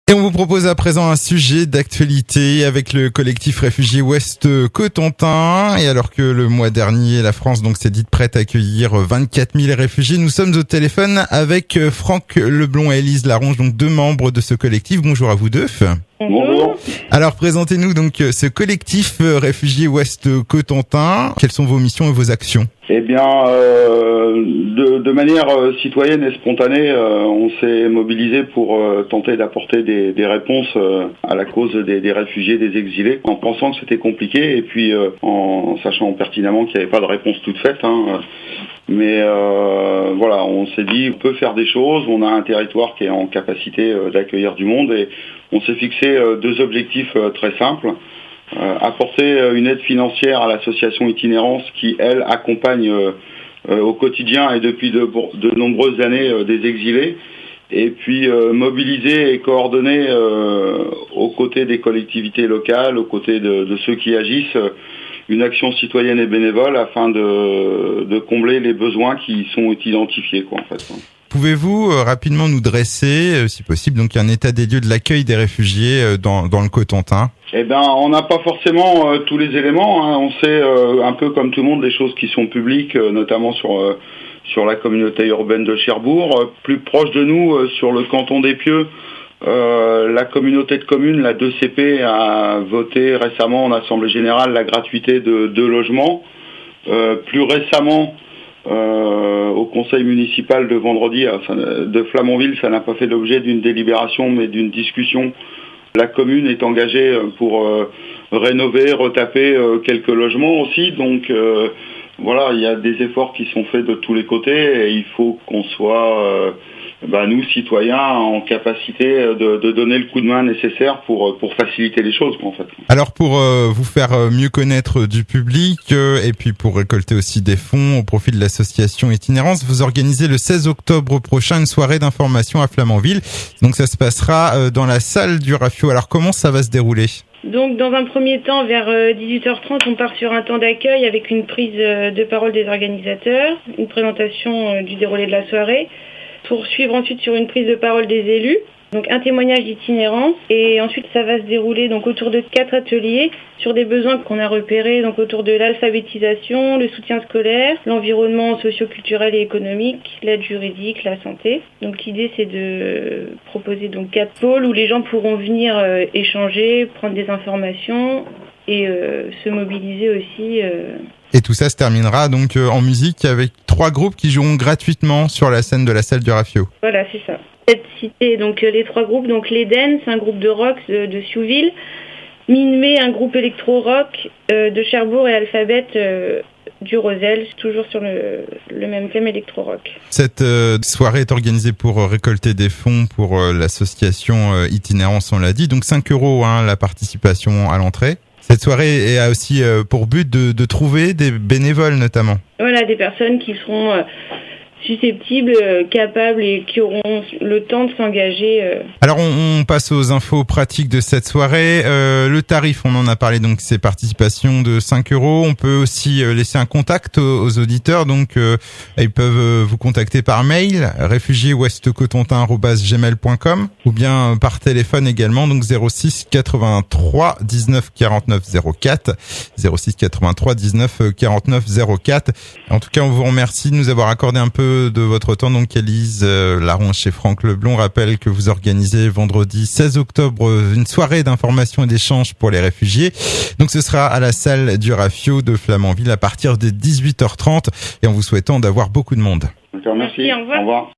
Et on vous propose à présent un sujet d'actualité avec le collectif réfugié Ouest Cotentin. Et alors que le mois dernier, la France donc s'est dite prête à accueillir 24 000 réfugiés, nous sommes au téléphone avec Franck Leblond et Élise Laronge, donc deux membres de ce collectif. Bonjour à vous deux. Bonjour. Alors présentez-nous donc ce collectif réfugié Ouest Cotentin. Quelles sont vos missions et vos actions ? Eh bien, de manière citoyenne et spontanée, on s'est mobilisé pour tenter d'apporter des réponses à la cause des réfugiés, des exilés, en pensant que c'était compliqué et puis en sachant pertinemment qu'il n'y avait pas de réponse toute faite. Mais voilà, on s'est dit on peut faire des choses, on a un territoire qui est en capacité d'accueillir du monde et on s'est fixé deux objectifs très simples. Apporter une aide financière à l'association Itinérance qui, elle, accompagne au quotidien et depuis de nombreuses années des exilés, et puis mobiliser et coordonner aux côtés des collectivités locales, aux côtés de ceux qui agissent, une action citoyenne et bénévole afin de combler les besoins qui sont identifiés, en fait. Pouvez-vous rapidement nous dresser, si possible, donc un état des lieux de l'accueil des réfugiés dans le Cotentin ? Eh ben, on n'a pas forcément tous les éléments. On sait un peu comme tout le monde les choses qui sont publiques, notamment sur la communauté urbaine de Cherbourg. Plus proche de nous, sur le canton d'Épieux, la communauté de communes, la 2CP, a voté récemment en assemblée générale la gratuité de 2 logements. Plus récemment, au conseil municipal de vendredi de Flamanville, ça n'a pas fait l'objet d'une délibération mais d'une discussion. La commune est engagée pour rénover, retaper quelques logements aussi. Donc voilà, il y a des efforts qui sont faits de tous les côtés et il faut qu'on soit, nous citoyens, en capacité de donner le coup de main nécessaire pour faciliter les choses, en fait. Alors pour vous faire mieux connaître du public et puis pour récolter aussi des fonds au profit de l'association Itinérance, vous organisez le 16 octobre prochain une soirée d'information à Flamanville. Donc ça se passera dans la salle du Rafio. Alors comment ça va se dérouler ? Donc dans un premier temps, vers 18h30, on part sur un temps d'accueil avec une prise de parole des organisateurs, une présentation du déroulé de la soirée, pour suivre ensuite sur une prise de parole des élus, donc un témoignage d'itinérance, et ensuite ça va se dérouler donc autour de 4 ateliers sur des besoins qu'on a repérés, donc autour de l'alphabétisation, le soutien scolaire, l'environnement socio-culturel et économique, l'aide juridique, la santé. Donc l'idée c'est de proposer donc 4 pôles où les gens pourront venir échanger, prendre des informations et se mobiliser aussi. Et tout ça se terminera donc en musique avec 3 groupes qui joueront gratuitement sur la scène de la salle du Rafio. Voilà, c'est ça. Peut-être citer donc les 3 groupes, donc l'Eden, c'est un groupe de rock de Siouville, Minmé, un groupe électro-rock de Cherbourg et Alphabet du Rosel, toujours sur le même thème électro-rock. Cette soirée est organisée pour récolter des fonds pour l'association Itinérance, on l'a dit, donc 5 € la participation à l'entrée. Cette soirée a aussi pour but de trouver des bénévoles notamment. Voilà, des personnes qui seront susceptibles, capables et qui auront le temps de s'engager. Alors on passe aux infos pratiques de cette soirée. Le tarif, on en a parlé, donc c'est participation de 5 €. On peut aussi laisser un contact aux auditeurs, donc ils peuvent vous contacter par mail, réfugiésouestcotentin@gmail.com, ou bien par téléphone également, donc 06 83 19 49 04, 06 83 19 49 04. En tout cas, on vous remercie de nous avoir accordé un peu de votre temps. Donc Élise Laronge et Franck Leblond rappellent que vous organisez vendredi 16 octobre une soirée d'information et d'échange pour les réfugiés. Donc ce sera à la salle du Rafio de Flamanville à partir de 18h30 et en vous souhaitant d'avoir beaucoup de monde. D'accord, merci. Au revoir. Au revoir.